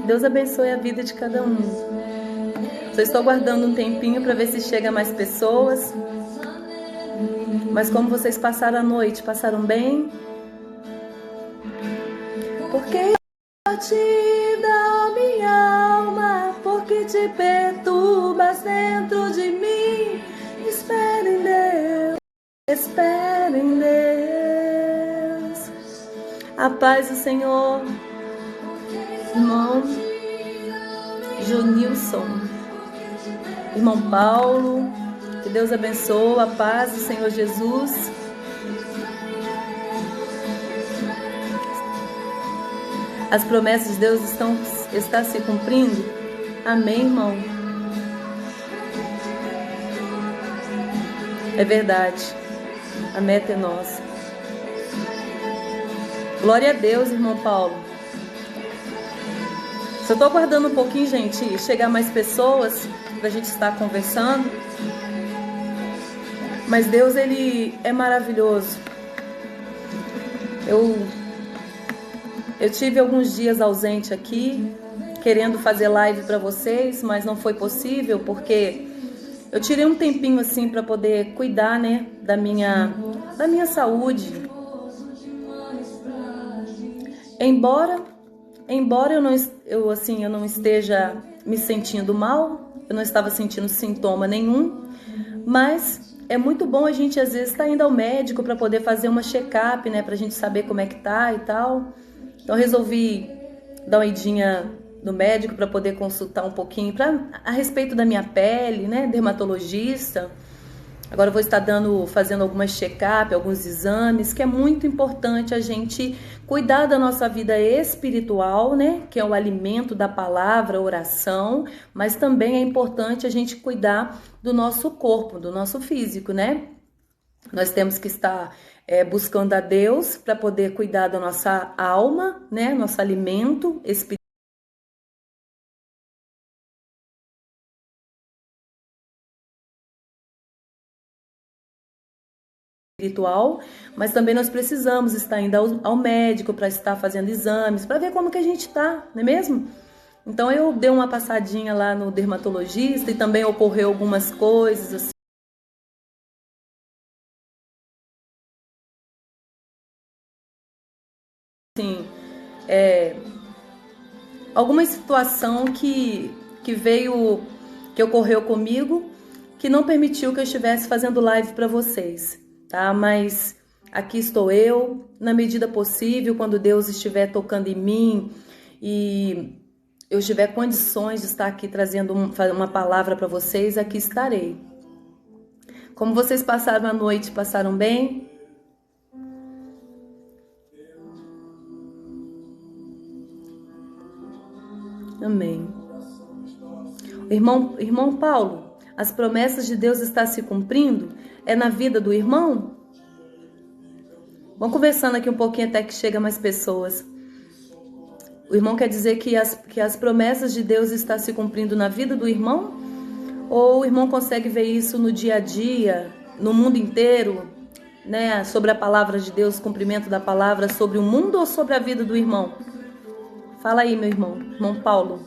Deus abençoe a vida de cada um. Só estou aguardando um tempinho para ver se chega mais pessoas. Mas como vocês passaram a noite? Passaram bem? Porque batida, minha alma, porque te perturbas dentro de mim. Espera em Deus, espera em Deus. A paz do Senhor, irmão Junilson, irmão Paulo, que Deus abençoe, a paz do Senhor Jesus. As promessas de Deus estão se cumprindo? Amém, irmão? É verdade. A meta é nossa. Glória a Deus, irmão Paulo. Só estou aguardando um pouquinho, gente, chegar mais pessoas para a gente estar conversando. Mas Deus, Ele é maravilhoso. Eu tive alguns dias ausente aqui, querendo fazer live para vocês, mas não foi possível, porque eu tirei um tempinho assim para poder cuidar, né, da minha saúde. Embora eu não esteja me sentindo mal, eu não estava sentindo sintoma nenhum, mas é muito bom a gente às vezes estar indo ao médico para poder fazer uma check-up, né, para a gente saber como é que tá e tal. Então resolvi dar uma idinha no médico para poder consultar um pouquinho a respeito da minha pele, né, dermatologista. Agora eu vou estar fazendo algumas check-up, alguns exames, que é muito importante a gente cuidar da nossa vida espiritual, né, que é o alimento da palavra, oração, mas também é importante a gente cuidar do nosso corpo, do nosso físico, né? Nós temos que estar buscando a Deus para poder cuidar da nossa alma, né, nosso alimento espiritual, mas também nós precisamos estar indo ao médico para estar fazendo exames, para ver como que a gente está, não é mesmo? Então eu dei uma passadinha lá no dermatologista e também ocorreu algumas coisas assim, alguma situação que ocorreu comigo, que não permitiu que eu estivesse fazendo live para vocês, tá? Mas aqui estou eu, na medida possível, quando Deus estiver tocando em mim e eu tiver condições de estar aqui trazendo uma palavra para vocês, aqui estarei. Como vocês passaram a noite, passaram bem? Amém. Irmão Paulo, as promessas de Deus estão se cumprindo? É na vida do irmão? Vamos conversando aqui um pouquinho até que chega mais pessoas. O irmão quer dizer que as promessas de Deus estão se cumprindo na vida do irmão? Ou o irmão consegue ver isso no dia a dia, no mundo inteiro, né? Sobre a palavra de Deus, o cumprimento da palavra, sobre o mundo ou sobre a vida do irmão? Fala aí, meu irmão Paulo.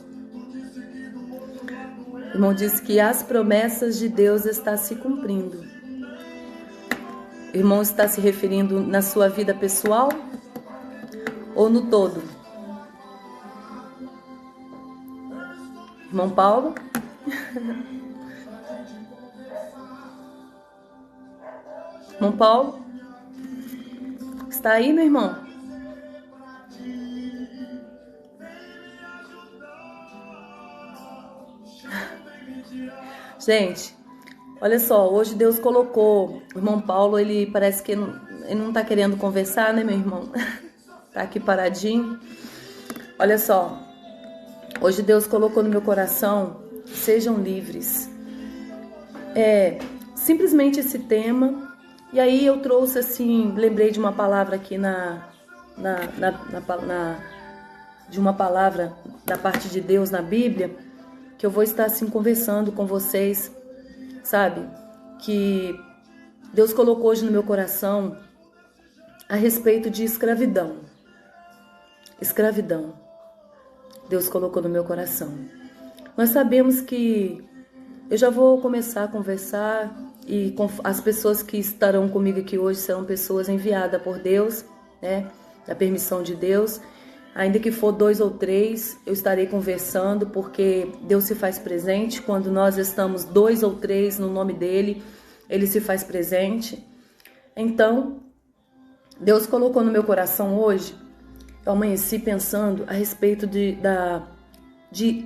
O irmão diz que as promessas de Deus estão se cumprindo. O irmão está se referindo na sua vida pessoal ou no todo? Irmão Paulo? Irmão Paulo? Está aí, meu irmão? Gente, olha só, hoje Deus colocou o irmão Paulo, ele parece que ele não tá querendo conversar, né, meu irmão? Tá aqui paradinho. Olha só, hoje Deus colocou no meu coração, sejam livres. Simplesmente esse tema. E aí eu trouxe assim, lembrei de uma palavra aqui de uma palavra da parte de Deus na Bíblia, que eu vou estar assim conversando com vocês, sabe? Que Deus colocou hoje no meu coração a respeito de escravidão. Escravidão. Deus colocou no meu coração. Nós sabemos que eu já vou começar a conversar e com as pessoas que estarão comigo aqui hoje serão pessoas enviadas por Deus, né? Da permissão de Deus. Ainda que for 2 ou 3, eu estarei conversando, porque Deus se faz presente. Quando nós estamos 2 ou 3 no nome dEle, Ele se faz presente. Então, Deus colocou no meu coração hoje, eu amanheci pensando a respeito de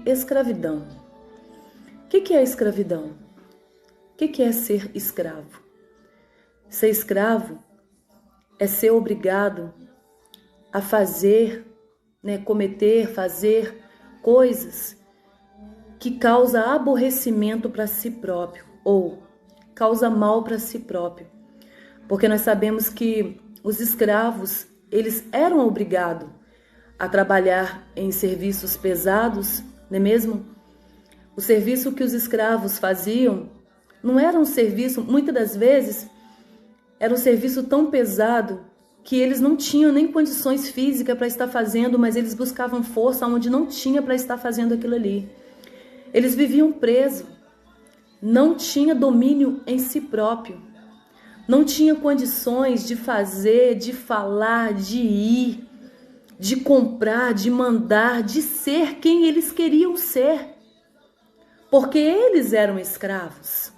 escravidão. O que é escravidão? O que é ser escravo? Ser escravo é ser obrigado a fazer, fazer coisas que causam aborrecimento para si próprio ou causa mal para si próprio. Porque nós sabemos que os escravos, eles eram obrigados a trabalhar em serviços pesados, não é mesmo? O serviço que os escravos faziam não era um serviço, muitas das vezes, era um serviço tão pesado que eles não tinham nem condições físicas para estar fazendo, mas eles buscavam força onde não tinha para estar fazendo aquilo ali. Eles viviam presos, não tinha domínio em si próprio, não tinha condições de fazer, de falar, de ir, de comprar, de mandar, de ser quem eles queriam ser, porque eles eram escravos.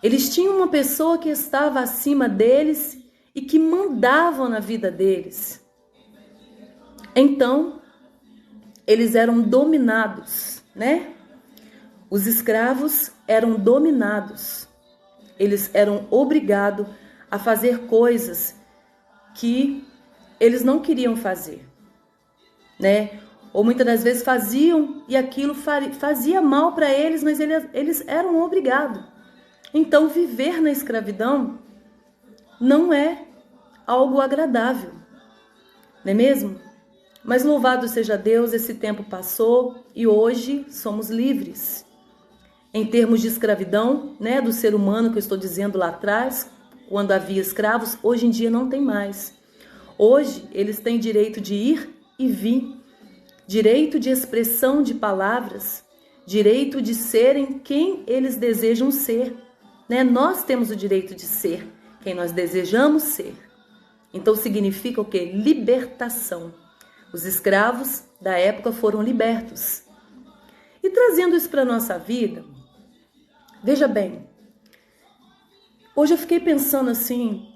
Eles tinham uma pessoa que estava acima deles e que mandavam na vida deles. Então, eles eram dominados, né? Os escravos eram dominados. Eles eram obrigados a fazer coisas que eles não queriam fazer, né? Ou muitas das vezes faziam e aquilo fazia mal para eles, mas eles eram obrigados. Então, viver na escravidão não é algo agradável, não é mesmo? Mas louvado seja Deus, esse tempo passou e hoje somos livres. Em termos de escravidão, né, do ser humano que eu estou dizendo lá atrás, quando havia escravos, hoje em dia não tem mais. Hoje eles têm direito de ir e vir, direito de expressão de palavras, direito de serem quem eles desejam ser, né? Nós temos o direito de ser quem nós desejamos ser. Então significa o quê? Libertação. Os escravos da época foram libertos. E trazendo isso para a nossa vida, veja bem, hoje eu fiquei pensando assim,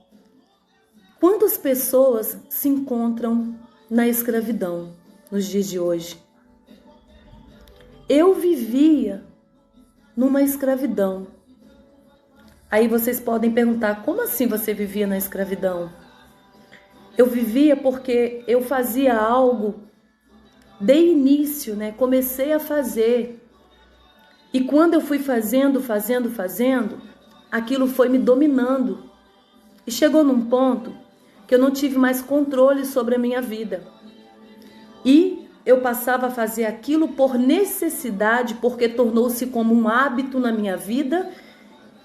quantas pessoas se encontram na escravidão nos dias de hoje? Eu vivia numa escravidão. Aí vocês podem perguntar, como assim você vivia na escravidão? Eu vivia porque eu fazia algo de início, né? Comecei a fazer. E quando eu fui fazendo, aquilo foi me dominando. E chegou num ponto que eu não tive mais controle sobre a minha vida. E eu passava a fazer aquilo por necessidade, porque tornou-se como um hábito na minha vida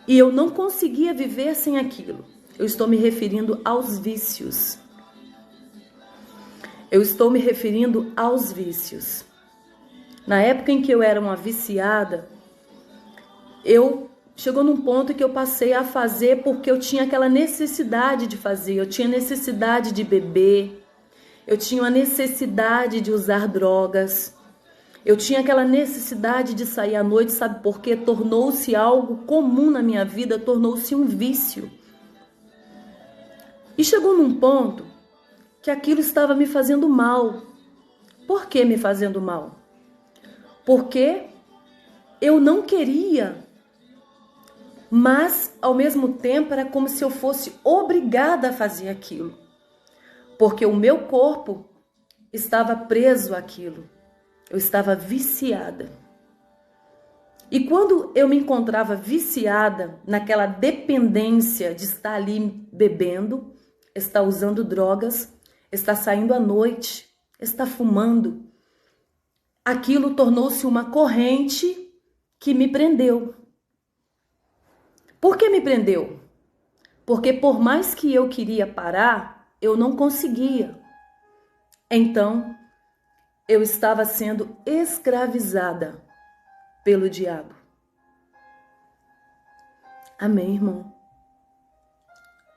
e eu não conseguia viver sem aquilo. Eu estou me referindo aos vícios. Na época em que eu era uma viciada, chegou num ponto que eu passei a fazer porque eu tinha aquela necessidade de fazer, eu tinha necessidade de beber, eu tinha a necessidade de usar drogas, eu tinha aquela necessidade de sair à noite, sabe por quê? Tornou-se algo comum na minha vida, tornou-se um vício. E chegou num ponto que aquilo estava me fazendo mal. Por que me fazendo mal? Porque eu não queria, mas ao mesmo tempo era como se eu fosse obrigada a fazer aquilo. Porque o meu corpo estava preso àquilo. Eu estava viciada. E quando eu me encontrava viciada naquela dependência de estar ali bebendo, estar usando drogas, estar saindo à noite, estar fumando, aquilo tornou-se uma corrente que me prendeu. Por que me prendeu? Porque por mais que eu queria parar, eu não conseguia. Então, eu estava sendo escravizada pelo diabo. Amém, irmão?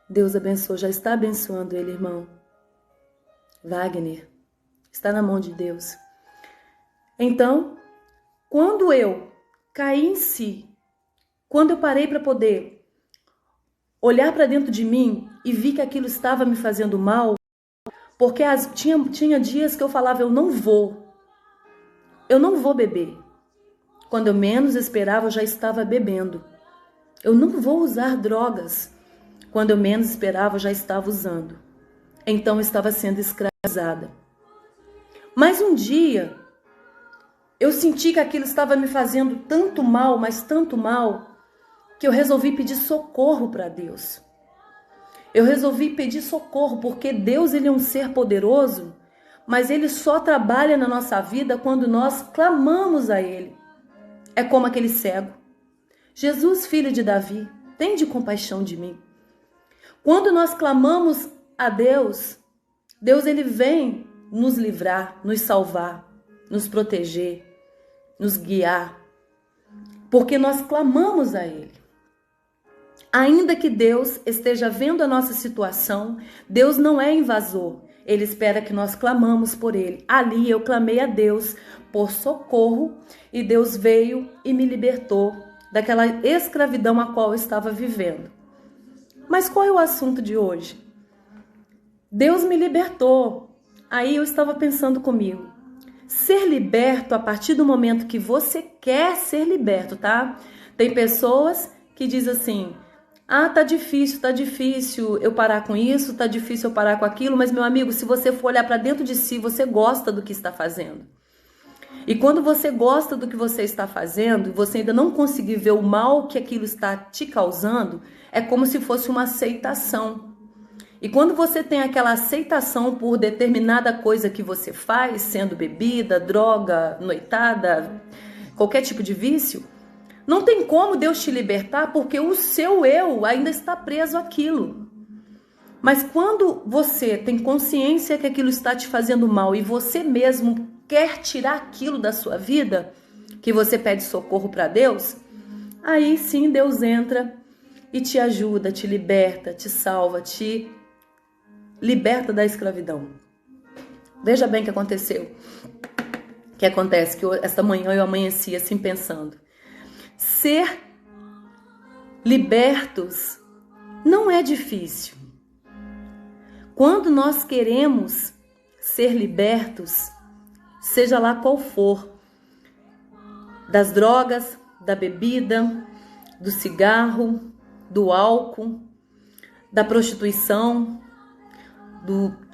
Deus abençoe, já está abençoando ele, irmão. Wagner, está na mão de Deus. Então, quando eu caí em si, quando eu parei para poder olhar para dentro de mim e vi que aquilo estava me fazendo mal, porque tinha dias que eu falava, eu não vou beber. Quando eu menos esperava, eu já estava bebendo. Eu não vou usar drogas. Quando eu menos esperava, eu já estava usando. Então eu estava sendo escravizada. Mas um dia, eu senti que aquilo estava me fazendo tanto mal, mas tanto mal, que eu resolvi pedir socorro para Deus. Eu resolvi pedir socorro, porque Deus, ele é um ser poderoso, mas ele só trabalha na nossa vida quando nós clamamos a ele. É como aquele cego. Jesus, filho de Davi, tende compaixão de mim. Quando nós clamamos a Deus, Deus, ele vem nos livrar, nos salvar, nos proteger, nos guiar, porque nós clamamos a ele. Ainda que Deus esteja vendo a nossa situação, Deus não é invasor. Ele espera que nós clamamos por ele. Ali eu clamei a Deus por socorro e Deus veio e me libertou daquela escravidão a qual eu estava vivendo. Mas qual é o assunto de hoje? Deus me libertou. Aí eu estava pensando comigo. Ser liberto a partir do momento que você quer ser liberto, tá? Tem pessoas que dizem assim, tá difícil eu parar com isso, tá difícil eu parar com aquilo, mas meu amigo, se você for olhar para dentro de si, você gosta do que está fazendo. E quando você gosta do que você está fazendo, você ainda não conseguir ver o mal que aquilo está te causando, é como se fosse uma aceitação. E quando você tem aquela aceitação por determinada coisa que você faz, sendo bebida, droga, noitada, qualquer tipo de vício, não tem como Deus te libertar porque o seu eu ainda está preso àquilo. Mas quando você tem consciência que aquilo está te fazendo mal e você mesmo quer tirar aquilo da sua vida, que você pede socorro para Deus, aí sim Deus entra e te ajuda, te liberta, te salva, te liberta da escravidão. Veja bem o que aconteceu. O que acontece? Que esta manhã eu amanheci assim pensando. Ser libertos não é difícil. Quando nós queremos ser libertos, seja lá qual for, das drogas, da bebida, do cigarro, do álcool, da prostituição,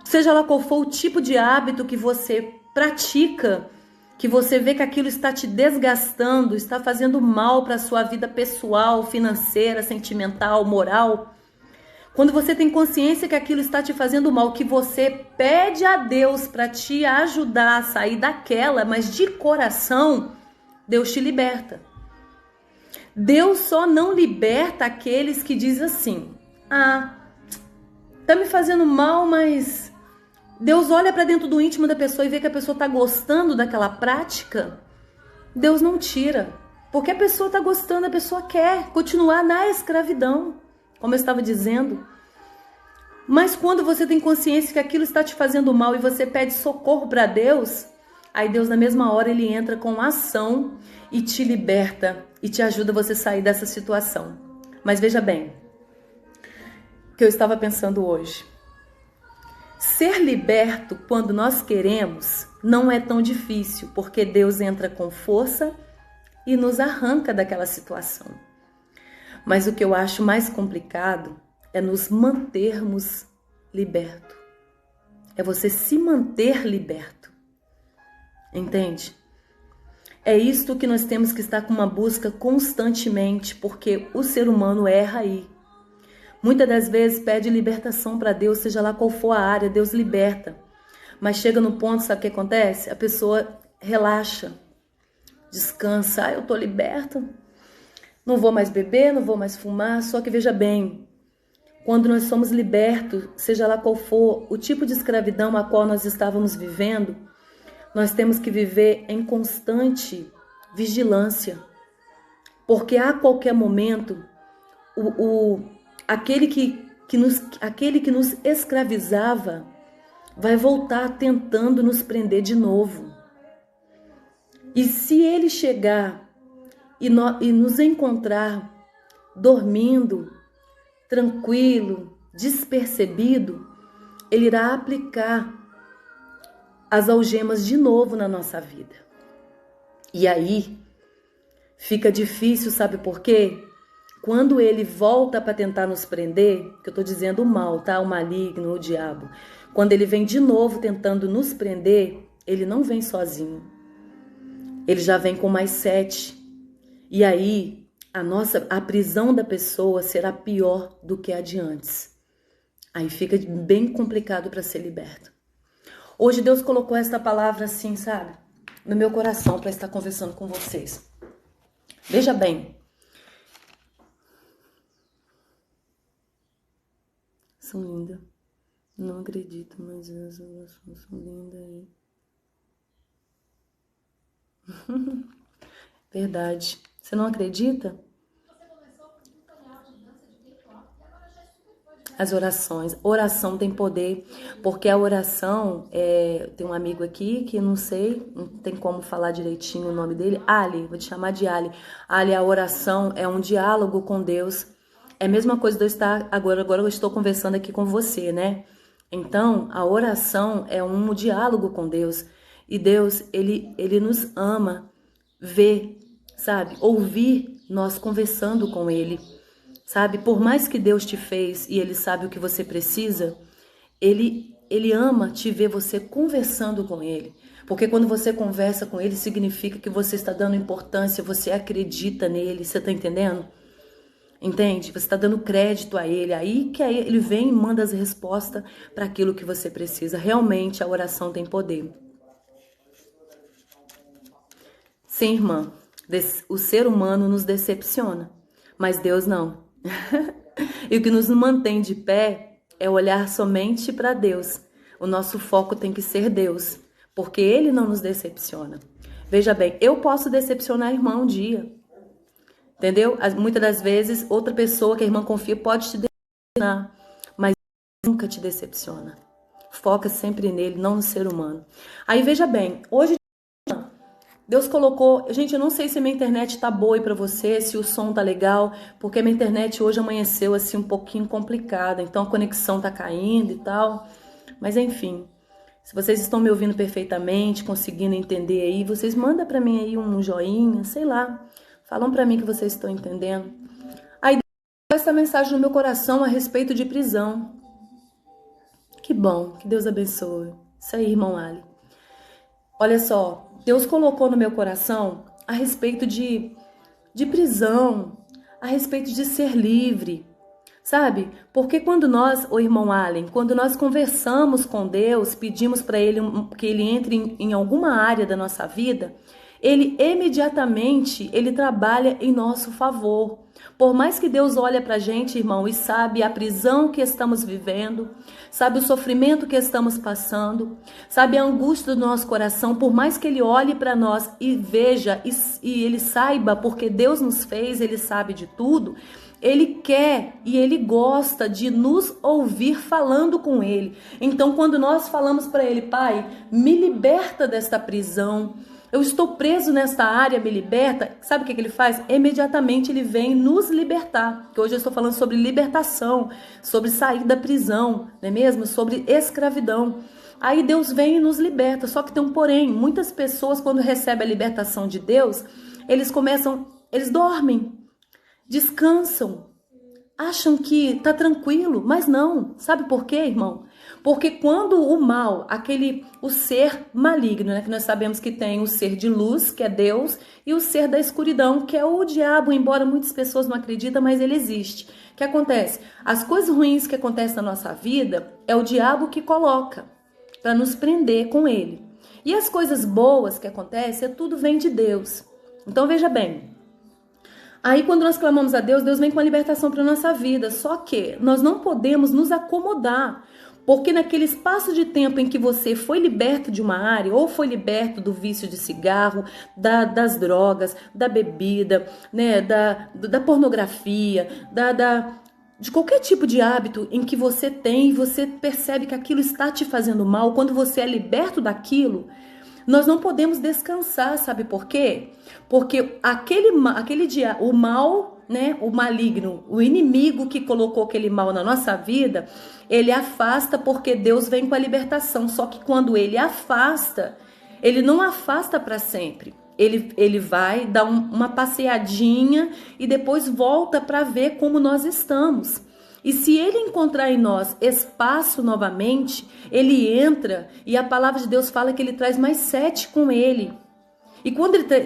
seja lá qual for o tipo de hábito que você pratica, que você vê que aquilo está te desgastando, está fazendo mal para a sua vida pessoal, financeira, sentimental, moral. Quando você tem consciência que aquilo está te fazendo mal, que você pede a Deus para te ajudar a sair daquela, mas de coração, Deus te liberta. Deus só não liberta aqueles que dizem assim, tá me fazendo mal, mas Deus olha para dentro do íntimo da pessoa e vê que a pessoa está gostando daquela prática. Deus não tira, porque a pessoa está gostando, a pessoa quer continuar na escravidão, como eu estava dizendo. Mas quando você tem consciência que aquilo está te fazendo mal e você pede socorro para Deus, aí Deus na mesma hora ele entra com ação e te liberta e te ajuda a você sair dessa situação. Mas veja bem, o que eu estava pensando hoje. Ser liberto quando nós queremos não é tão difícil, porque Deus entra com força e nos arranca daquela situação. Mas o que eu acho mais complicado é nos mantermos libertos. É você se manter liberto. Entende? É isto que nós temos que estar com uma busca constantemente, porque o ser humano erra aí. Muitas das vezes pede libertação para Deus, seja lá qual for a área, Deus liberta. Mas chega no ponto, sabe o que acontece? A pessoa relaxa, descansa. Eu tô liberta, não vou mais beber, não vou mais fumar. Só que veja bem, quando nós somos libertos, seja lá qual for o tipo de escravidão a qual nós estávamos vivendo, Nós temos que viver em constante vigilância, porque a qualquer momento aquele que nos escravizava vai voltar tentando nos prender de novo. E se ele chegar e nos encontrar dormindo, tranquilo, despercebido, ele irá aplicar as algemas de novo na nossa vida. E aí fica difícil, sabe por quê? Quando ele volta para tentar nos prender, que eu estou dizendo o mal, tá? O maligno, o diabo. Quando ele vem de novo tentando nos prender, ele não vem sozinho. Ele já vem com mais 7. E aí a prisão da pessoa será pior do que a de antes. Aí fica bem complicado para ser liberto. Hoje Deus colocou esta palavra assim, sabe, no meu coração para estar conversando com vocês. Veja bem. São lindas. Não acredito, mas as orações são lindas aí. Verdade. Você não acredita? As orações. Oração tem poder, porque a oração, tem um amigo aqui que não sei, não tem como falar direitinho o nome dele, Ali, vou te chamar de Ali. Ali, a oração é um diálogo com Deus. É a mesma coisa de eu estar, agora eu estou conversando aqui com você, né? Então, a oração é um diálogo com Deus. E Deus, ele nos ama ver, sabe? Ouvir nós conversando com Ele. Sabe, por mais que Deus te fez e Ele sabe o que você precisa, Ele ama te ver você conversando com Ele. Porque quando você conversa com Ele, significa que você está dando importância, você acredita nele, você está entendendo? Entende? Você está dando crédito a Ele, aí que Ele vem e manda as respostas para aquilo que você precisa. Realmente a oração tem poder. Sim, irmã, o ser humano nos decepciona, mas Deus não. E o que nos mantém de pé é olhar somente para Deus. O nosso foco tem que ser Deus, porque Ele não nos decepciona. Veja bem, eu posso decepcionar a irmã um dia, entendeu? Muitas das vezes, outra pessoa que a irmã confia pode te decepcionar, mas nunca te decepciona. Foca sempre nele, não no ser humano. Aí veja bem, hoje Deus colocou... Gente, eu não sei se minha internet tá boa aí pra você, se o som tá legal, porque minha internet hoje amanheceu assim um pouquinho complicada, então a conexão tá caindo e tal. Mas enfim, se vocês estão me ouvindo perfeitamente, conseguindo entender aí, vocês mandam pra mim aí um joinha, sei lá. Falam pra mim que vocês estão entendendo. Aí Deus colocou essa mensagem no meu coração a respeito de prisão. Que bom, que Deus abençoe. Isso aí, irmão Ali. Olha só, Deus colocou no meu coração a respeito de prisão, a respeito de ser livre, sabe? Porque quando nós, o irmão Allen, quando nós conversamos com Deus, pedimos para Ele que Ele entre em alguma área da nossa vida, Ele imediatamente, Ele trabalha em nosso favor. Por mais que Deus olhe para a gente, irmão, e sabe a prisão que estamos vivendo, sabe o sofrimento que estamos passando, sabe a angústia do nosso coração, por mais que Ele olhe para nós e veja, e Ele saiba, porque Deus nos fez, Ele sabe de tudo, Ele quer e Ele gosta de nos ouvir falando com Ele. Então, quando nós falamos para Ele, Pai, me liberta desta prisão, eu estou preso nesta área, me liberta. Sabe o que Ele faz? Imediatamente Ele vem nos libertar. Que hoje eu estou falando sobre libertação, sobre sair da prisão, não é mesmo? Sobre escravidão. Aí Deus vem e nos liberta. Só que tem um porém. Muitas pessoas, quando recebem a libertação de Deus, eles dormem, descansam, acham que tá tranquilo, mas não. Sabe por quê, irmão? Porque quando o mal, o ser maligno, né, que nós sabemos que tem o ser de luz, que é Deus, e o ser da escuridão, que é o diabo, embora muitas pessoas não acreditem, mas ele existe. O que acontece? As coisas ruins que acontecem na nossa vida é o diabo que coloca para nos prender com ele. E as coisas boas que acontecem, tudo vem de Deus. Então veja bem, aí quando nós clamamos a Deus, Deus vem com a libertação para a nossa vida. Só que nós não podemos nos acomodar, Porque naquele espaço de tempo em que você foi liberto de uma área, ou foi liberto do vício de cigarro, das drogas, da bebida, né, da pornografia, de qualquer tipo de hábito em que você tem e você percebe que aquilo está te fazendo mal, quando você é liberto daquilo, nós não podemos descansar, sabe por quê? Porque aquele dia, o mal, né, o maligno, o inimigo que colocou aquele mal na nossa vida, ele afasta porque Deus vem com a libertação. Só que quando ele afasta, ele não afasta para sempre. Ele vai dar uma passeadinha e depois volta para ver como nós estamos. E se ele encontrar em nós espaço novamente, ele entra e a palavra de Deus fala que ele traz mais 7 com ele. E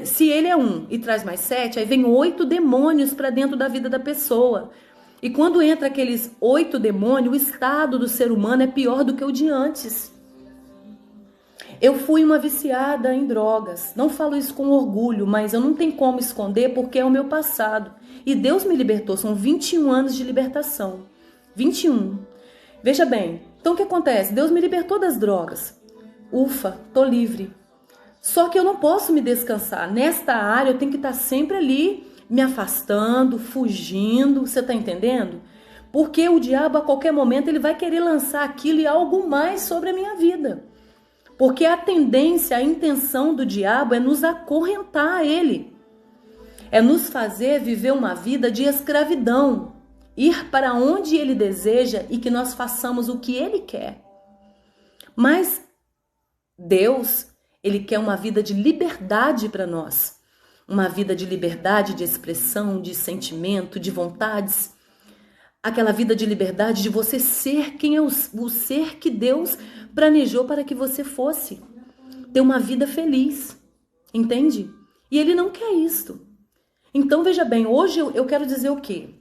se ele é 1 e traz mais 7, aí vem 8 demônios para dentro da vida da pessoa. E quando entra aqueles 8 demônios, o estado do ser humano é pior do que o de antes. Eu fui uma viciada em drogas. Não falo isso com orgulho, mas eu não tenho como esconder porque é o meu passado. E Deus me libertou, são 21 anos de libertação. 21. Veja bem, então o que acontece? Deus me libertou das drogas. Ufa, tô livre. Só que eu não posso me descansar. Nesta área eu tenho que estar sempre ali, me afastando, fugindo. Você tá entendendo? Porque o diabo a qualquer momento ele vai querer lançar aquilo e algo mais sobre a minha vida. Porque a tendência, a intenção do diabo é nos acorrentar a ele. É nos fazer viver uma vida de escravidão. Ir para onde ele deseja e que nós façamos o que ele quer. Mas Deus, ele quer uma vida de liberdade para nós. Uma vida de liberdade de expressão, de sentimento, de vontades. Aquela vida de liberdade de você ser quem é o ser que Deus planejou para que você fosse. Ter uma vida feliz. Entende? E ele não quer isto. Então, veja bem, hoje eu quero dizer o quê?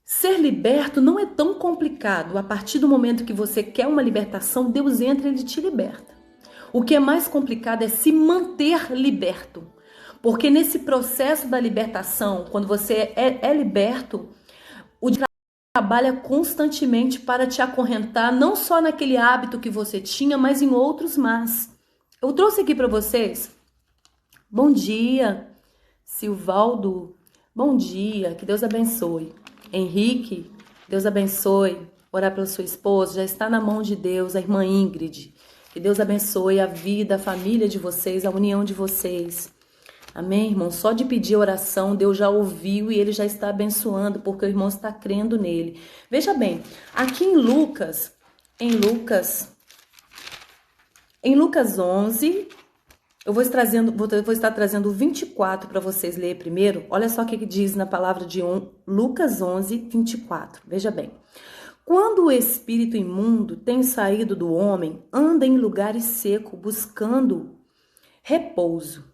Ser liberto não é tão complicado. A partir do momento que você quer uma libertação, Deus entra e ele te liberta. O que é mais complicado é se manter liberto. Porque nesse processo da libertação, quando você é liberto, o diabo trabalha constantemente para te acorrentar, não só naquele hábito que você tinha, mas em outros mais. Eu trouxe aqui para vocês. Bom dia, Silvaldo. Bom dia, que Deus abençoe. Henrique, Deus abençoe. Orar pela sua esposa, já está na mão de Deus, a irmã Ingrid. Que Deus abençoe a vida, a família de vocês, a união de vocês. Amém, irmão? Só de pedir oração, Deus já ouviu e ele já está abençoando, porque o irmão está crendo nele. Veja bem, aqui em Lucas 11, eu vou estar trazendo o 24 para vocês lerem primeiro. Olha só o que diz na palavra de Lucas 11, 24. Veja bem. Quando o espírito imundo tem saído do homem, anda em lugares secos buscando repouso.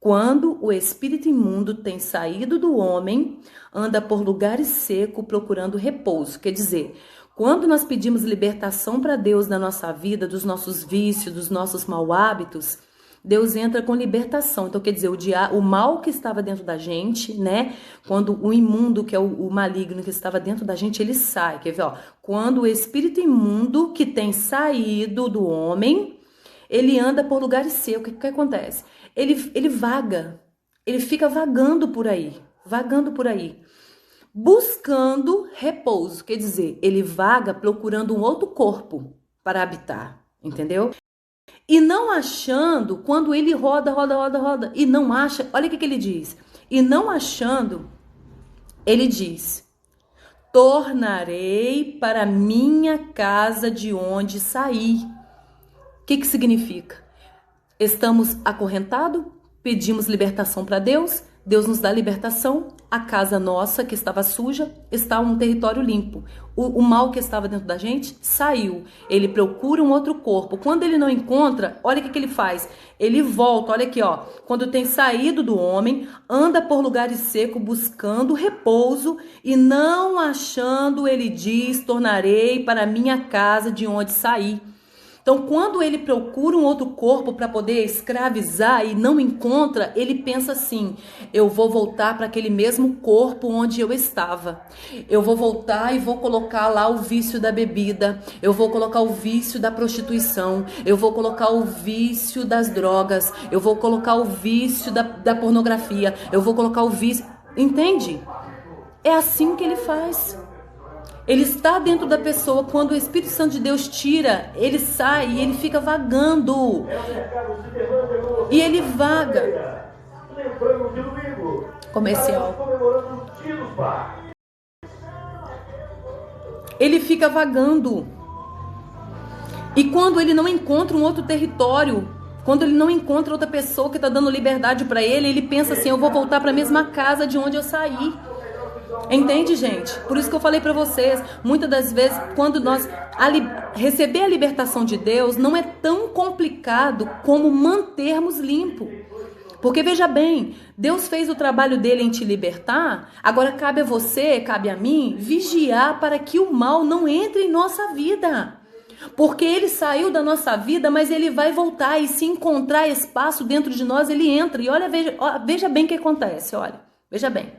Quando o espírito imundo tem saído do homem, anda por lugares secos procurando repouso. Quer dizer, quando nós pedimos libertação para Deus na nossa vida, dos nossos vícios, dos nossos maus hábitos, Deus entra com libertação. Então, quer dizer, o mal que estava dentro da gente, né? Quando o imundo, que é o maligno que estava dentro da gente, ele sai. Quer ver, ó? Quando o espírito imundo que tem saído do homem, ele anda por lugares secos. O que acontece? Ele vaga, ele fica vagando por aí, buscando repouso. Quer dizer, ele vaga procurando um outro corpo para habitar, entendeu? E não achando, quando ele roda, e não acha, olha o que ele diz. E não achando, ele diz: tornarei para minha casa de onde saí. O que significa? Estamos acorrentados, pedimos libertação para Deus, Deus nos dá libertação, a casa nossa que estava suja está um território limpo. O mal que estava dentro da gente saiu. Ele procura um outro corpo. Quando ele não encontra, olha o que ele faz. Ele volta, olha aqui, ó. Quando tem saído do homem, anda por lugares secos buscando repouso e não achando, ele diz: tornarei para minha casa de onde saí. Então, quando ele procura um outro corpo para poder escravizar e não encontra, ele pensa assim: eu vou voltar para aquele mesmo corpo onde eu estava. Eu vou voltar e vou colocar lá o vício da bebida, eu vou colocar o vício da prostituição, eu vou colocar o vício das drogas, eu vou colocar o vício da pornografia, eu vou colocar o vício. Entende? É assim que ele faz. Ele está dentro da pessoa. Quando o Espírito Santo de Deus tira, ele sai e ele fica vagando. E ele vaga. Comercial. Ele fica vagando. E quando ele não encontra um outro território, quando ele não encontra outra pessoa que está dando liberdade para ele, ele pensa assim: eu vou voltar para a mesma casa de onde eu saí. Entende, gente? Por isso que eu falei para vocês, muitas das vezes, quando nós receber a libertação de Deus, não é tão complicado como mantermos limpo. Porque veja bem, Deus fez o trabalho dele em te libertar, agora cabe a você, cabe a mim, vigiar para que o mal não entre em nossa vida. Porque ele saiu da nossa vida, mas ele vai voltar, e se encontrar espaço dentro de nós, ele entra. E olha, veja bem o que acontece, olha, veja bem.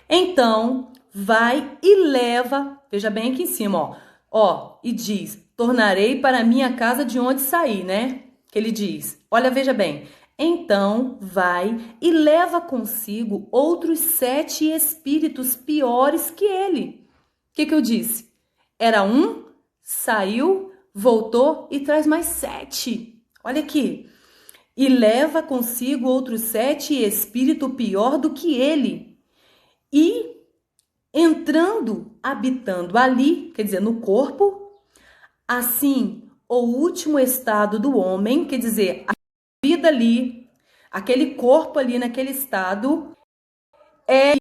Então, vai e leva, veja bem aqui em cima, ó, e diz: tornarei para minha casa de onde saí, né? Que ele diz, olha, veja bem. Então, vai e leva consigo outros 7 espíritos piores que ele. O que eu disse? Era um, saiu, voltou e traz mais 7. Olha aqui. E leva consigo outros 7 espíritos pior do que ele. E entrando, habitando ali, quer dizer, no corpo, assim, o último estado do homem, quer dizer, a vida ali, aquele corpo ali naquele estado, é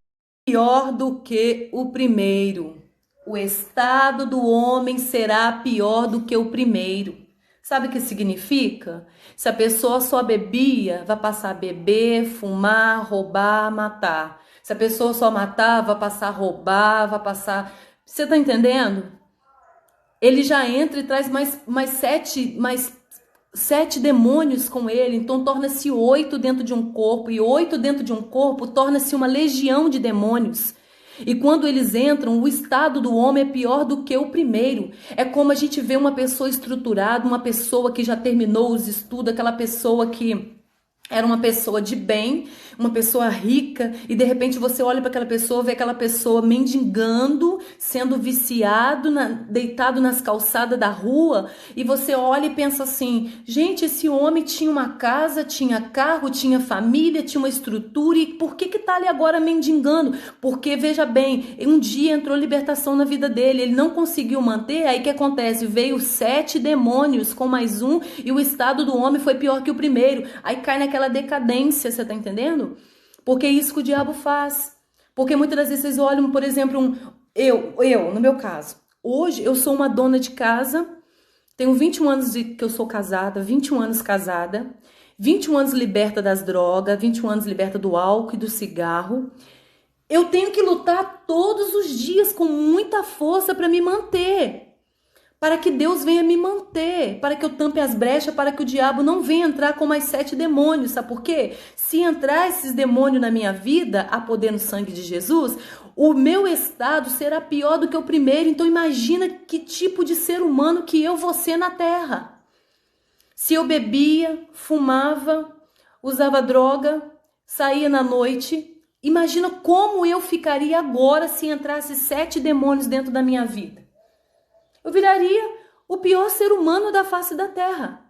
pior do que o primeiro. O estado do homem será pior do que o primeiro. Sabe o que significa? Se a pessoa só bebia, vai passar a beber, fumar, roubar, matar. Se a pessoa só matar, vai passar a roubar, vai passar... Você tá entendendo? Ele já entra e traz mais 7 demônios com ele. Então torna-se 8 dentro de um corpo. E 8 dentro de um corpo torna-se uma legião de demônios. E quando eles entram, o estado do homem é pior do que o primeiro. É como a gente vê uma pessoa estruturada, uma pessoa que já terminou os estudos, aquela pessoa que era uma pessoa de bem, uma pessoa rica, e de repente você olha para aquela pessoa, vê aquela pessoa mendigando, sendo viciado, deitado nas calçadas da rua, e você olha e pensa assim: gente, esse homem tinha uma casa, tinha carro, tinha família, tinha uma estrutura, e por que tá ali agora mendigando? Porque, veja bem, um dia entrou libertação na vida dele, ele não conseguiu manter, aí o que acontece? Veio 7 demônios com mais um, e o estado do homem foi pior que o primeiro, aí cai naquela decadência, você tá entendendo? Porque é isso que o diabo faz. Porque muitas das vezes vocês olham, por exemplo, no meu caso, hoje eu sou uma dona de casa, tenho 21 anos que eu sou casada, 21 anos casada, 21 anos liberta das drogas, 21 anos liberta do álcool e do cigarro. Eu tenho que lutar todos os dias com muita força para me manter. Para que Deus venha me manter, para que eu tampe as brechas, para que o diabo não venha entrar com mais 7 demônios, sabe por quê? Se entrar esses demônios na minha vida, a poder no sangue de Jesus, o meu estado será pior do que o primeiro. Então imagina que tipo de ser humano que eu vou ser na terra. Se eu bebia, fumava, usava droga, saía na noite, imagina como eu ficaria agora se entrasse 7 demônios dentro da minha vida. Eu viraria o pior ser humano da face da terra.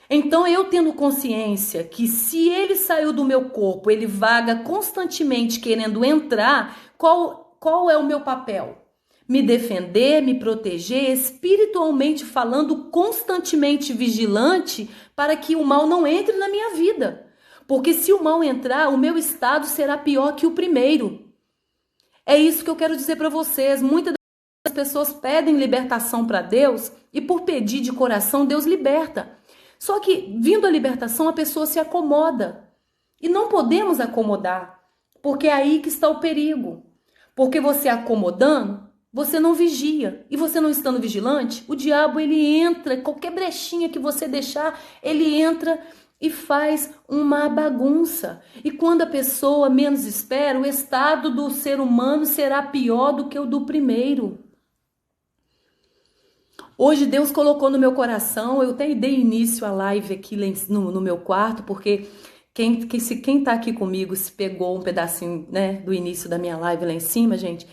Então, eu tendo consciência que se ele saiu do meu corpo, ele vaga constantemente querendo entrar, qual é o meu papel? Me defender, me proteger, espiritualmente falando, constantemente vigilante para que o mal não entre na minha vida. Porque se o mal entrar, o meu estado será pior que o primeiro. É isso que eu quero dizer para vocês. Muitas as pessoas pedem libertação para Deus e por pedir de coração, Deus liberta. Só que vindo a libertação, a pessoa se acomoda. E não podemos acomodar, porque é aí que está o perigo. Porque você acomodando, Você não vigia. E você não estando vigilante, o diabo ele entra, qualquer brechinha que você deixar, ele entra e faz uma bagunça. E quando a pessoa menos espera, o estado do ser humano será pior do que o do primeiro. Hoje Deus colocou no meu coração, eu até dei início à live aqui no meu quarto, porque quem tá aqui comigo se pegou um pedacinho, né, do início da minha live lá em cima, gente,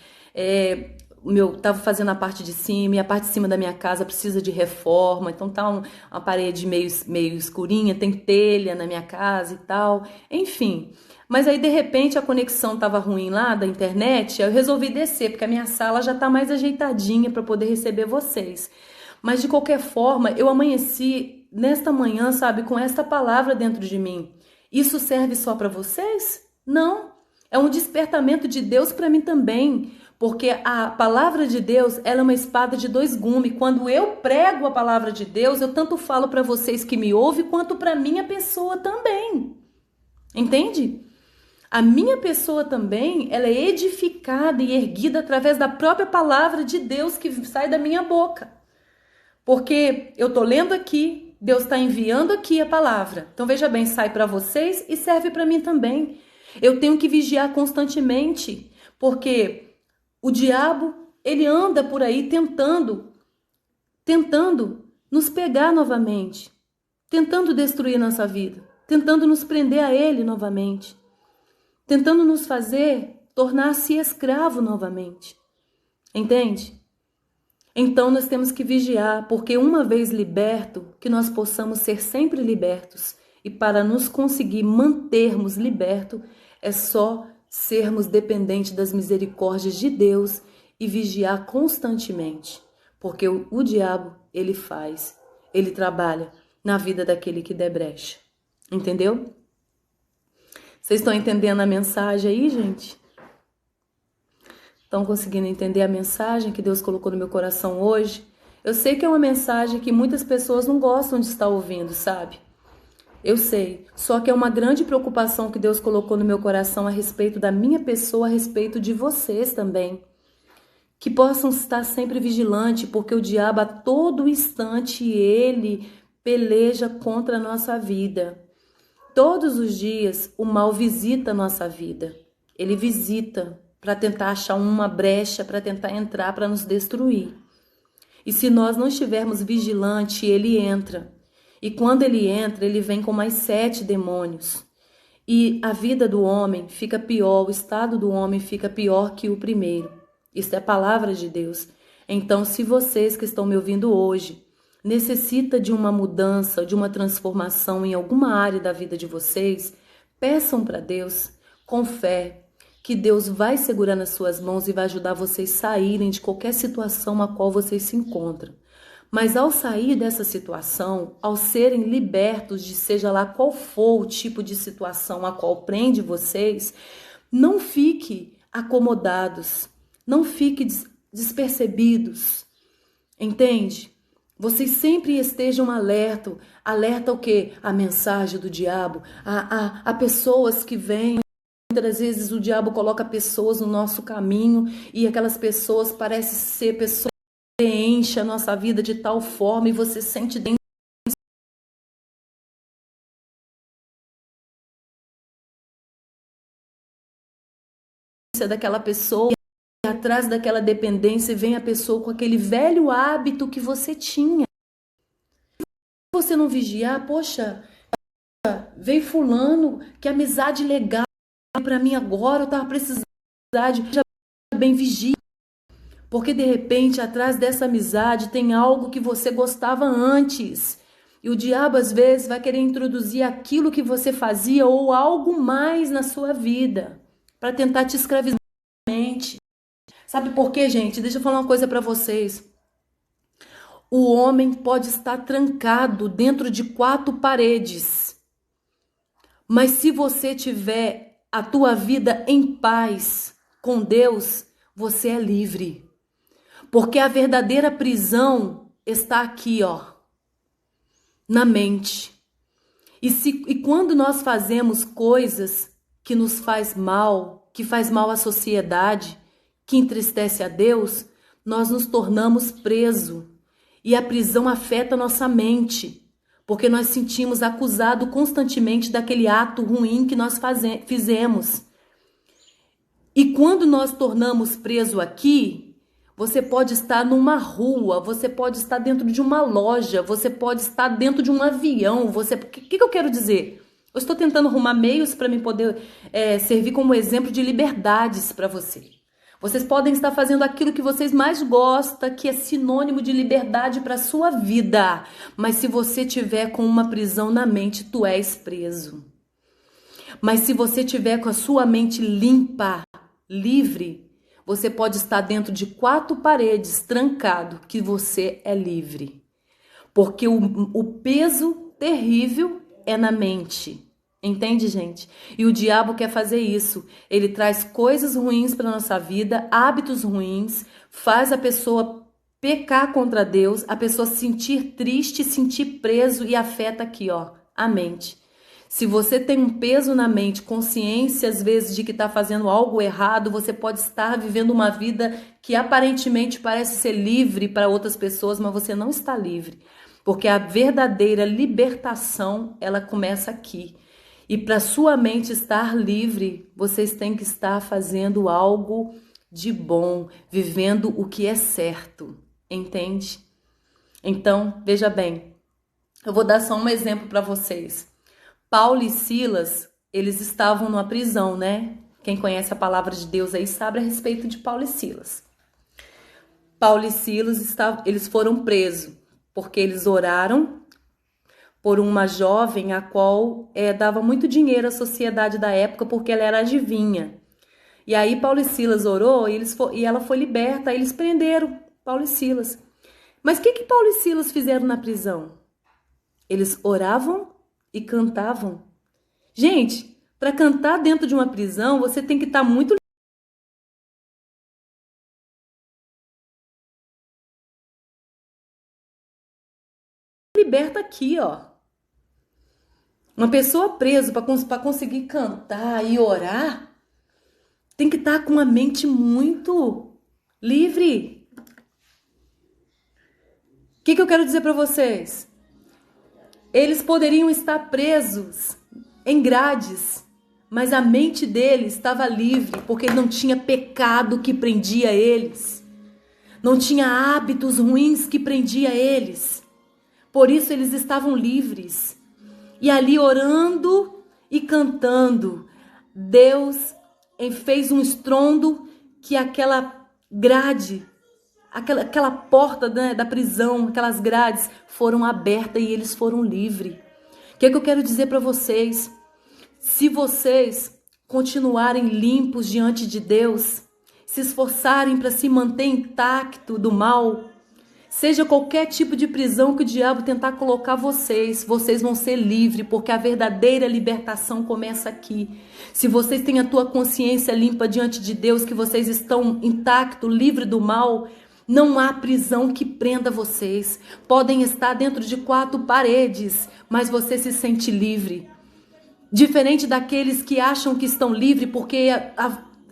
tava fazendo a parte de cima, e a parte de cima da minha casa precisa de reforma, então tá uma parede meio escurinha, tem telha na minha casa e tal, enfim. Mas aí, de repente, a conexão tava ruim lá da internet, eu resolvi descer, porque a minha sala já tá mais ajeitadinha para poder receber vocês. Mas, de qualquer forma, eu amanheci nesta manhã, sabe, com esta palavra dentro de mim. Isso serve só para vocês? Não. É um despertamento de Deus para mim também. Porque a palavra de Deus, ela é uma espada de dois gumes. Quando eu prego a palavra de Deus, eu tanto falo para vocês que me ouvem, quanto para minha pessoa também. Entende? A minha pessoa também, ela é edificada e erguida através da própria palavra de Deus que sai da minha boca. Porque eu tô lendo aqui, Deus está enviando aqui a palavra. Então veja bem, sai para vocês e serve para mim também. Eu tenho que vigiar constantemente, porque o diabo, ele anda por aí tentando nos pegar novamente, tentando destruir nossa vida, tentando nos prender a ele novamente, tentando nos fazer tornar-se escravo novamente. Entende? Então nós temos que vigiar, porque uma vez liberto, que nós possamos ser sempre libertos. E para nos conseguir mantermos libertos, é só sermos dependentes das misericórdias de Deus e vigiar constantemente. Porque o diabo, ele trabalha na vida daquele que der brecha. Entendeu? Vocês estão entendendo a mensagem aí, gente? Estão conseguindo entender a mensagem que Deus colocou no meu coração hoje? Eu sei que é uma mensagem que muitas pessoas não gostam de estar ouvindo, sabe? Eu sei, só que é uma grande preocupação que Deus colocou no meu coração a respeito da minha pessoa, a respeito de vocês também. Que possam estar sempre vigilantes, porque o diabo a todo instante ele peleja contra a nossa vida. Todos os dias o mal visita a nossa vida. Ele visita para tentar achar uma brecha, para tentar entrar, para nos destruir. E se nós não estivermos vigilantes, ele entra. E quando ele entra, ele vem com mais 7 demônios. E a vida do homem fica pior, o estado do homem fica pior que o primeiro. Isso é a palavra de Deus. Então, se vocês que estão me ouvindo hoje necessitam de uma mudança, de uma transformação em alguma área da vida de vocês, peçam para Deus com fé, que Deus vai segurar nas suas mãos e vai ajudar vocês a saírem de qualquer situação a qual vocês se encontram. Mas ao sair dessa situação, ao serem libertos de seja lá qual for o tipo de situação a qual prende vocês, não fique acomodados, não fique despercebidos, entende? Vocês sempre estejam alerta o quê? A mensagem do diabo, a pessoas que vêm. Muitas vezes o diabo coloca pessoas no nosso caminho e aquelas pessoas parecem ser pessoas que enchem a nossa vida de tal forma e você sente dentro daquela pessoa e atrás daquela dependência vem a pessoa com aquele velho hábito que você tinha. Se você não vigiar, poxa, veio fulano, que amizade legal para mim agora, eu tava precisando de amizade, já bem vigia. Porque de repente atrás dessa amizade tem algo que você gostava antes. E o diabo às vezes vai querer introduzir aquilo que você fazia ou algo mais na sua vida para tentar te escravizar. Sabe por quê, gente? Deixa eu falar uma coisa para vocês. O homem pode estar trancado dentro de 4 paredes. Mas se você tiver a tua vida em paz com Deus, você é livre. Porque a verdadeira prisão está aqui, ó, na mente. E quando nós fazemos coisas que nos faz mal, que faz mal à sociedade, que entristece a Deus, nós nos tornamos presos. E a prisão afeta a nossa mente, porque nós sentimos acusado constantemente daquele ato ruim que nós fizemos. E quando nós tornamos preso aqui, você pode estar numa rua, você pode estar dentro de uma loja, você pode estar dentro de um avião. O que eu quero dizer? Eu estou tentando arrumar meios para me poder servir como exemplo de liberdades para você. Vocês podem estar fazendo aquilo que vocês mais gostam, que é sinônimo de liberdade para a sua vida. Mas se você tiver com uma prisão na mente, tu és preso. Mas se você tiver com a sua mente limpa, livre, você pode estar dentro de 4 paredes, trancado, que você é livre. Porque o peso terrível é na mente. Entende, gente? E o diabo quer fazer isso. Ele traz coisas ruins para nossa vida, hábitos ruins, faz a pessoa pecar contra Deus, a pessoa se sentir triste, sentir preso e afeta aqui, ó, a mente. Se você tem um peso na mente, consciência às vezes de que está fazendo algo errado, você pode estar vivendo uma vida que aparentemente parece ser livre para outras pessoas, mas você não está livre. Porque a verdadeira libertação, ela começa aqui. E para sua mente estar livre, vocês têm que estar fazendo algo de bom, vivendo o que é certo, entende? Então, veja bem, eu vou dar só um exemplo para vocês. Paulo e Silas, eles estavam numa prisão, né? Quem conhece a palavra de Deus aí sabe a respeito de Paulo e Silas. Paulo e Silas, eles foram presos porque eles oraram por uma jovem a qual dava muito dinheiro à sociedade da época porque ela era adivinha. E aí Paulo e Silas orou e ela foi liberta, aí eles prenderam Paulo e Silas. Mas o que Paulo e Silas fizeram na prisão? Eles oravam e cantavam. Gente, para cantar dentro de uma prisão, você tem que estar muito liberta aqui, ó. Uma pessoa presa para conseguir cantar e orar tem que estar com a mente muito livre. O que eu quero dizer para vocês? Eles poderiam estar presos em grades, mas a mente deles estava livre porque não tinha pecado que prendia eles. Não tinha hábitos ruins que prendia eles. Por isso eles estavam livres. E ali orando e cantando, Deus fez um estrondo que aquela grade, aquela porta, né, da prisão, aquelas grades foram abertas e eles foram livres. O que eu quero dizer para vocês? Se vocês continuarem limpos diante de Deus, se esforçarem para se manter intacto do mal, seja qualquer tipo de prisão que o diabo tentar colocar vocês vão ser livres, porque a verdadeira libertação começa aqui. Se vocês têm a tua consciência limpa diante de Deus, que vocês estão intactos, livres do mal, não há prisão que prenda vocês. Podem estar dentro de 4 paredes, mas você se sente livre. Diferente daqueles que acham que estão livres porque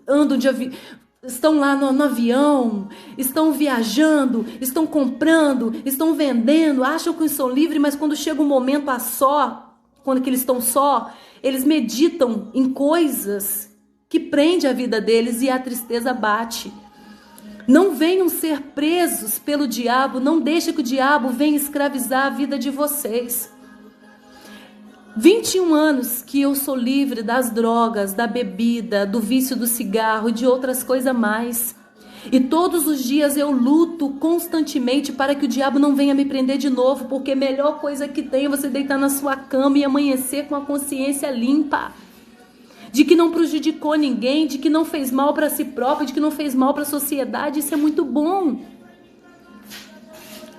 andam estão lá no avião, estão viajando, estão comprando, estão vendendo, acham que são livres, mas quando chega um momento quando eles estão só, eles meditam em coisas que prendem a vida deles e a tristeza bate. Não venham ser presos pelo diabo, não deixe que o diabo venha escravizar a vida de vocês. 21 anos que eu sou livre das drogas, da bebida, do vício do cigarro e de outras coisas mais. E todos os dias eu luto constantemente para que o diabo não venha me prender de novo, porque a melhor coisa que tem é você deitar na sua cama e amanhecer com a consciência limpa. De que não prejudicou ninguém, de que não fez mal para si próprio, de que não fez mal para a sociedade. Isso é muito bom.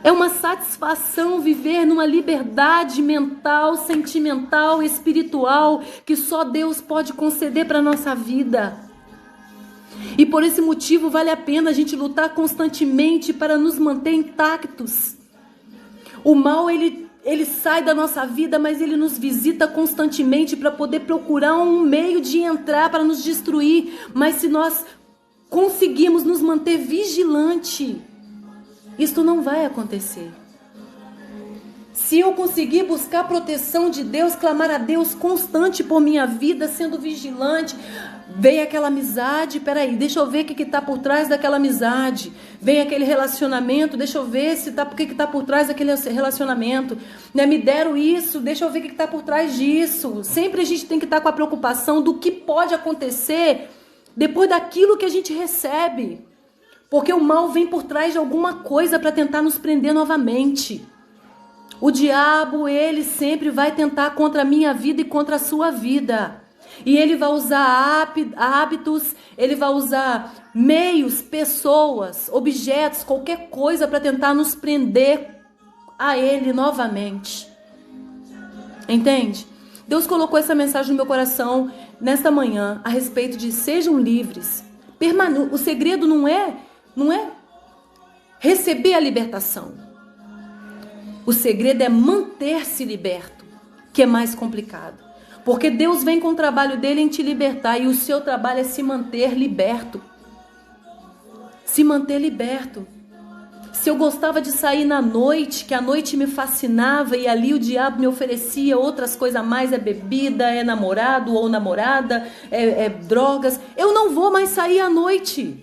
É uma satisfação viver numa liberdade mental, sentimental, espiritual, que só Deus pode conceder para a nossa vida. E por esse motivo vale a pena a gente lutar constantemente para nos manter intactos. O mal, ele sai da nossa vida, mas ele nos visita constantemente para poder procurar um meio de entrar para nos destruir. Mas se nós conseguimos nos manter vigilante, isto não vai acontecer. Se eu conseguir buscar a proteção de Deus, clamar a Deus constante por minha vida, sendo vigilante, vem aquela amizade, peraí, deixa eu ver o que está por trás daquela amizade. Vem aquele relacionamento, deixa eu ver o que está por trás daquele relacionamento. Né? Me deram isso, deixa eu ver o que está por trás disso. Sempre a gente tem que estar com a preocupação do que pode acontecer depois daquilo que a gente recebe. Porque o mal vem por trás de alguma coisa para tentar nos prender novamente. O diabo, ele sempre vai tentar contra a minha vida e contra a sua vida. E ele vai usar hábitos, ele vai usar meios, pessoas, objetos, qualquer coisa para tentar nos prender a ele novamente. Entende? Deus colocou essa mensagem no meu coração nesta manhã a respeito de sejam livres. O segredo não é receber a libertação. O segredo é manter-se liberto, que é mais complicado. Porque Deus vem com o trabalho dele em te libertar e o seu trabalho é se manter liberto. Se manter liberto. Se eu gostava de sair na noite, que a noite me fascinava e ali o diabo me oferecia outras coisas a mais, é bebida, é namorado ou namorada, é drogas, eu não vou mais sair à noite.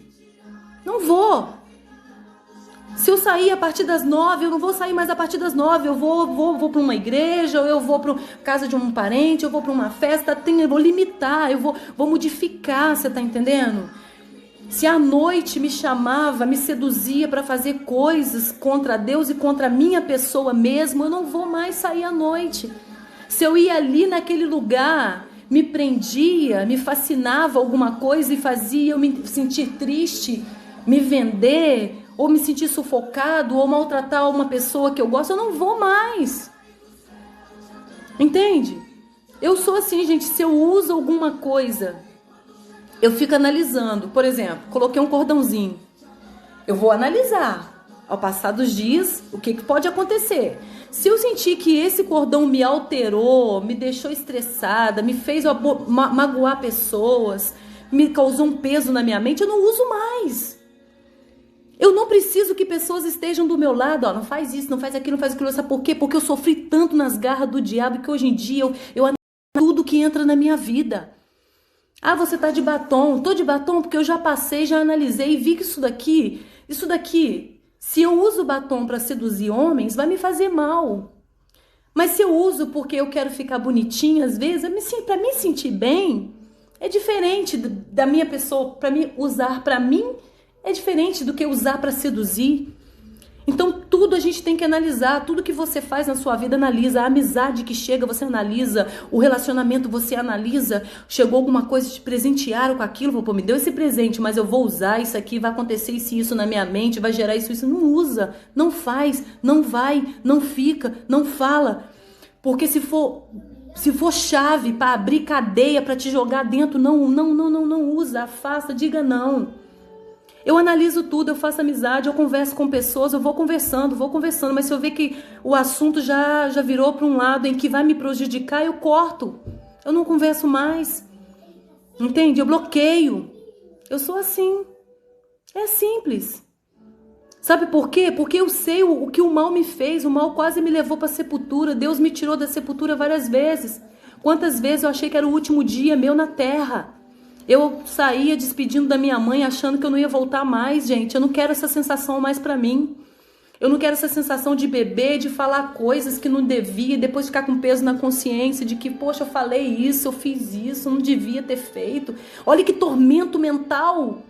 Não vou. Se eu sair a partir das 9, eu não vou sair mais a partir das 9. Eu vou para uma igreja, ou eu vou para casa de um parente, eu vou para uma festa. Eu vou limitar, eu vou modificar, você está entendendo? Se a noite me chamava, me seduzia para fazer coisas contra Deus e contra a minha pessoa mesmo, eu não vou mais sair à noite. Se eu ia ali naquele lugar, me prendia, me fascinava alguma coisa e fazia eu me sentir triste, me vender, ou me sentir sufocado, ou maltratar uma pessoa que eu gosto, eu não vou mais. Entende? Eu sou assim, gente, se eu uso alguma coisa, eu fico analisando. Por exemplo, coloquei um cordãozinho. Eu vou analisar, ao passar dos dias, o que pode acontecer. Se eu sentir que esse cordão me alterou, me deixou estressada, me fez magoar pessoas, me causou um peso na minha mente, eu não uso mais. Eu não preciso que pessoas estejam do meu lado, ó, não faz isso, não faz aquilo, não faz aquilo. Sabe por quê? Porque eu sofri tanto nas garras do diabo que hoje em dia eu analiso tudo que entra na minha vida. Ah, você tá de batom. Tô de batom porque eu já passei, já analisei e vi que isso daqui, se eu uso batom para seduzir homens, vai me fazer mal. Mas se eu uso porque eu quero ficar bonitinha, às vezes, para me sentir bem, é diferente da minha pessoa, para mim usar para mim, é diferente do que usar para seduzir. Então tudo a gente tem que analisar. Tudo que você faz na sua vida, analisa. A amizade que chega, você analisa. O relacionamento, você analisa. Chegou alguma coisa, te presentearam com aquilo. Pô, me deu esse presente, mas eu vou usar isso aqui. Vai acontecer isso na minha mente. Vai gerar isso. Não usa, não faz, não vai, não fica, não fala. Porque se for chave para abrir cadeia, para te jogar dentro, não usa. Afasta, diga não. Eu analiso tudo, eu faço amizade, eu converso com pessoas, eu vou conversando, mas se eu ver que o assunto já virou para um lado em que vai me prejudicar, eu corto. Eu não converso mais. Entende? Eu bloqueio. Eu sou assim. É simples. Sabe por quê? Porque eu sei o que o mal me fez, o mal quase me levou para a sepultura. Deus me tirou da sepultura várias vezes. Quantas vezes eu achei que era o último dia meu na terra. Eu saía despedindo da minha mãe achando que eu não ia voltar mais, gente. Eu não quero essa sensação mais pra mim. Eu não quero essa sensação de beber, de falar coisas que não devia, depois ficar com peso na consciência de que, poxa, eu falei isso, eu fiz isso, não devia ter feito. Olha que tormento mental.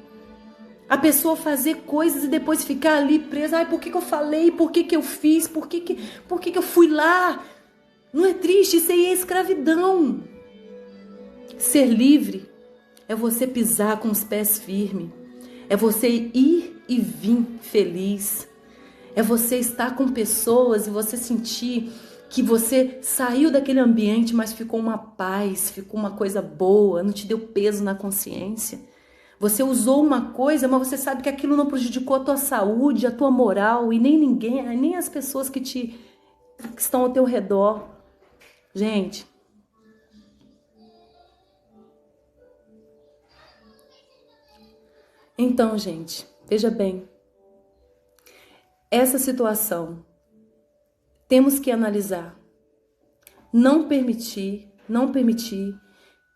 A pessoa fazer coisas e depois ficar ali presa. Ai, por que eu falei? Por que eu fiz? Por que eu fui lá? Não é triste? Isso aí é escravidão. Ser livre é você pisar com os pés firmes. É você ir e vir feliz. É você estar com pessoas e você sentir que você saiu daquele ambiente, mas ficou uma paz, ficou uma coisa boa, não te deu peso na consciência. Você usou uma coisa, mas você sabe que aquilo não prejudicou a tua saúde, a tua moral e nem ninguém, nem as pessoas que estão ao teu redor. Gente, Então, gente, veja bem, essa situação temos que analisar. Não permitir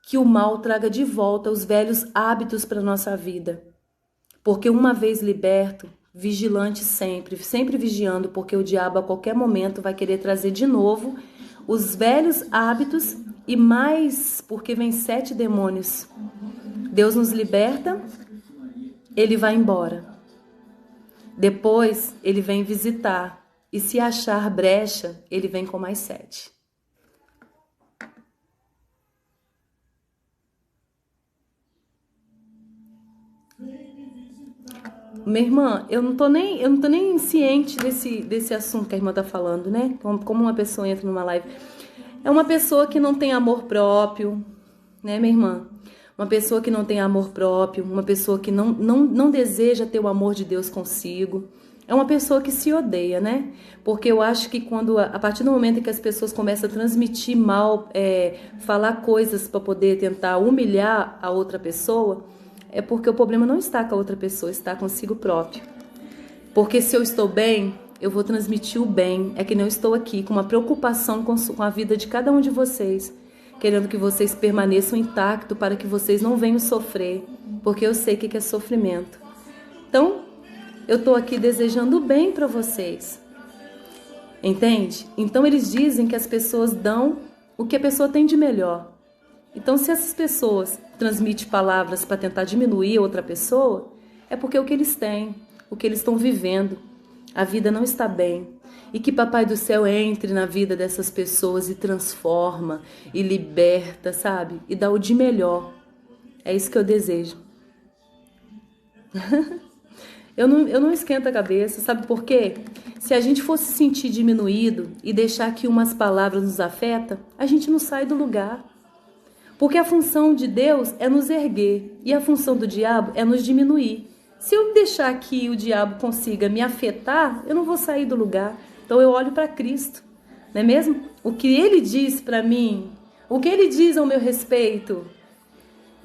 que o mal traga de volta os velhos hábitos para a nossa vida. Porque uma vez liberto, vigilante sempre, sempre vigiando, porque o diabo a qualquer momento vai querer trazer de novo os velhos hábitos e mais, porque vem 7 demônios. Deus nos liberta, ele vai embora. Depois ele vem visitar e se achar brecha, ele vem com mais 7. Minha irmã, eu não tô nem ciente desse assunto que a irmã tá falando, né? Como uma pessoa entra numa live. É uma pessoa que não tem amor próprio, né, minha irmã? Uma pessoa que não tem amor próprio, uma pessoa que não deseja ter o amor de Deus consigo. É uma pessoa que se odeia, né? Porque eu acho que a partir do momento em que as pessoas começam a transmitir mal, falar coisas para poder tentar humilhar a outra pessoa, é porque o problema não está com a outra pessoa, está consigo próprio. Porque se eu estou bem, eu vou transmitir o bem. É que nem eu estou aqui com uma preocupação com a vida de cada um de vocês, querendo que vocês permaneçam intactos para que vocês não venham sofrer, porque eu sei o que é sofrimento. Então, eu estou aqui desejando o bem para vocês. Entende? Então, eles dizem que as pessoas dão o que a pessoa tem de melhor. Então, se essas pessoas transmitem palavras para tentar diminuir a outra pessoa, é porque é o que eles têm, o que eles estão vivendo. A vida não está bem. E que Papai do Céu entre na vida dessas pessoas e transforma, e liberta, sabe? E dá o de melhor. É isso que eu desejo. Eu não esquento a cabeça, sabe por quê? Se a gente fosse sentir diminuído e deixar que umas palavras nos afetam, a gente não sai do lugar. Porque a função de Deus é nos erguer e a função do diabo é nos diminuir. Se eu deixar que o diabo consiga me afetar, eu não vou sair do lugar. Então eu olho para Cristo, não é mesmo? O que Ele diz para mim, o que Ele diz ao meu respeito,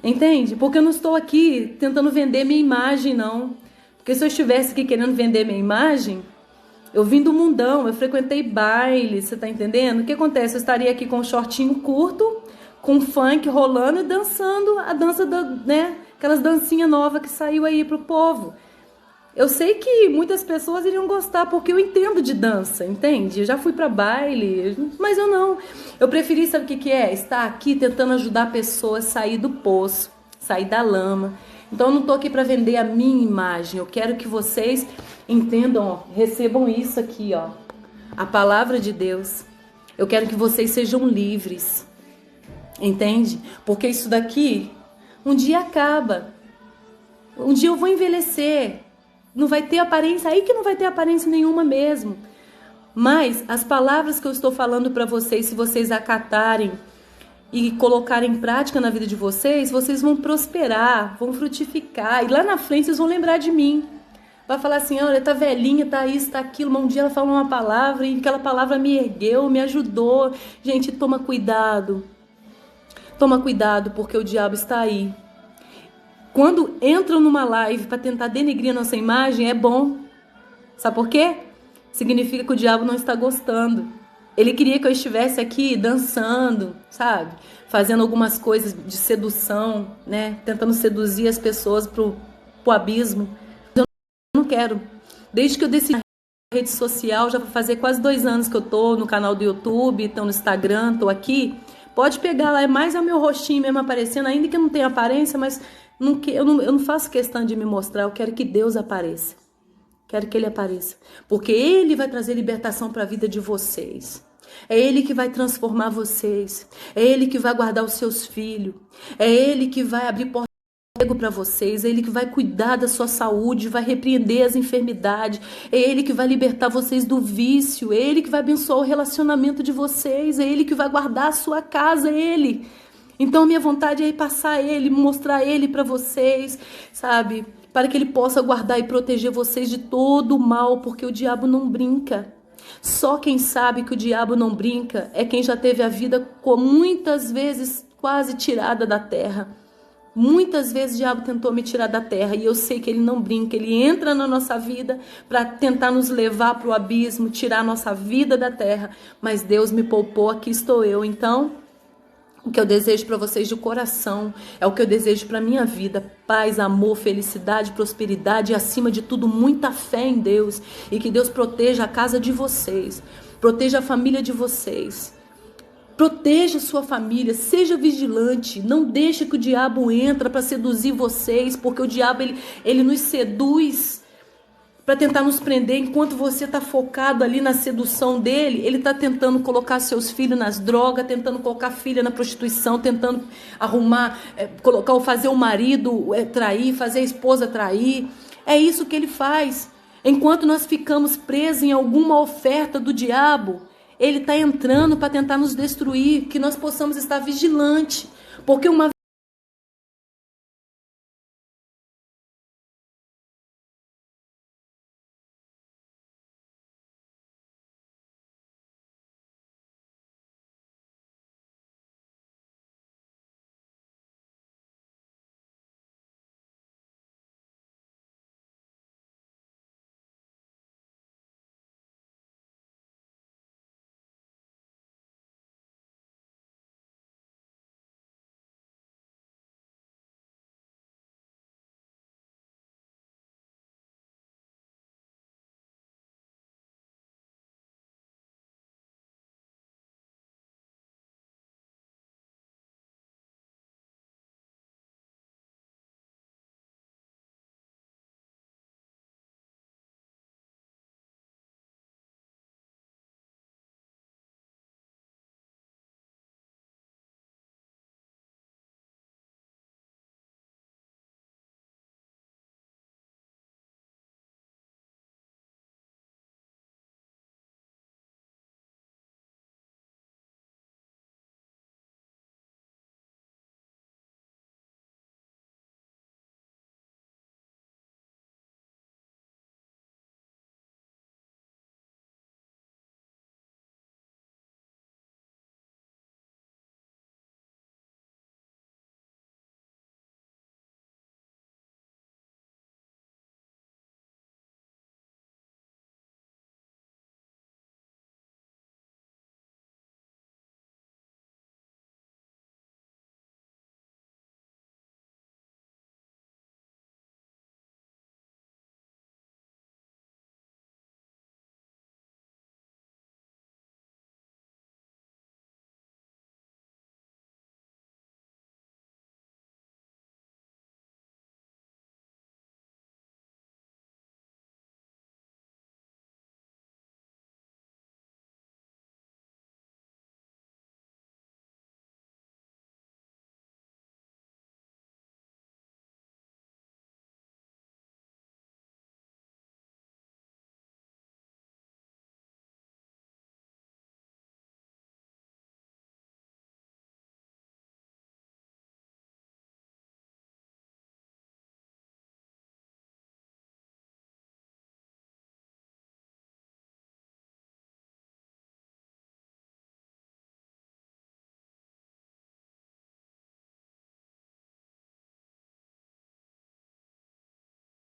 entende? Porque eu não estou aqui tentando vender minha imagem, não. Porque se eu estivesse aqui querendo vender minha imagem, eu vim do mundão, eu frequentei baile, você tá entendendo? O que acontece? Eu estaria aqui com um shortinho curto, com funk rolando e dançando a dança, né? Aquelas dancinhas novas que saiu aí pro povo. Eu sei que muitas pessoas iriam gostar, porque eu entendo de dança, entende? Eu já fui pra baile, mas eu não. Eu preferi, sabe o que é? Estar aqui tentando ajudar pessoas a sair do poço, sair da lama. Então eu não tô aqui para vender a minha imagem. Eu quero que vocês entendam, ó, recebam isso aqui, ó. A palavra de Deus. Eu quero que vocês sejam livres. Entende? Porque isso daqui um dia acaba. Um dia eu vou envelhecer. Não vai ter aparência, aí que não vai ter aparência nenhuma mesmo. Mas as palavras que eu estou falando para vocês, se vocês acatarem e colocarem em prática na vida de vocês, vocês vão prosperar, vão frutificar. E lá na frente vocês vão lembrar de mim. Vai falar assim, olha, tá velhinha, tá isso, tá aquilo. Mas um dia ela falou uma palavra e aquela palavra me ergueu, me ajudou. Gente, toma cuidado. Toma cuidado, porque o diabo está aí. Quando entram numa live para tentar denegrir a nossa imagem, é bom. Sabe por quê? Significa que o diabo não está gostando. Ele queria que eu estivesse aqui dançando, sabe? Fazendo algumas coisas de sedução, né? Tentando seduzir as pessoas pro abismo. Eu não quero. Desde que eu decidi na rede social, já vai fazer quase 2 anos que eu tô no canal do YouTube, tô no Instagram, tô aqui. Pode pegar lá, é mais o meu rostinho mesmo aparecendo, ainda que eu não tenha aparência, mas eu não faço questão de me mostrar, eu quero que Deus apareça. Quero que Ele apareça. Porque Ele vai trazer libertação para a vida de vocês. É Ele que vai transformar vocês. É Ele que vai guardar os seus filhos. É Ele que vai abrir portas para vocês. É Ele que vai cuidar da sua saúde, vai repreender as enfermidades. É Ele que vai libertar vocês do vício. É Ele que vai abençoar o relacionamento de vocês. É Ele que vai guardar a sua casa. É Ele. Então minha vontade é passar Ele, mostrar Ele para vocês, sabe? Para que Ele possa guardar e proteger vocês de todo o mal, porque o diabo não brinca. Só quem sabe que o diabo não brinca é quem já teve a vida muitas vezes quase tirada da terra. Muitas vezes o diabo tentou me tirar da terra e eu sei que ele não brinca, ele entra na nossa vida para tentar nos levar para o abismo, tirar a nossa vida da terra, mas Deus me poupou, aqui estou eu. Então, o que eu desejo para vocês de coração é o que eu desejo para minha vida: paz, amor, felicidade, prosperidade e, acima de tudo, muita fé em Deus, e que Deus proteja a casa de vocês, proteja a família de vocês. Proteja sua família, seja vigilante, não deixe que o diabo entre para seduzir vocês, porque o diabo ele nos seduz para tentar nos prender. Enquanto você está focado ali na sedução dele, ele está tentando colocar seus filhos nas drogas, tentando colocar a filha na prostituição, tentando arrumar, colocar ou fazer o marido trair, fazer a esposa trair. É isso que ele faz. Enquanto nós ficamos presos em alguma oferta do diabo, ele está entrando para tentar nos destruir, que nós possamos estar vigilantes, porque uma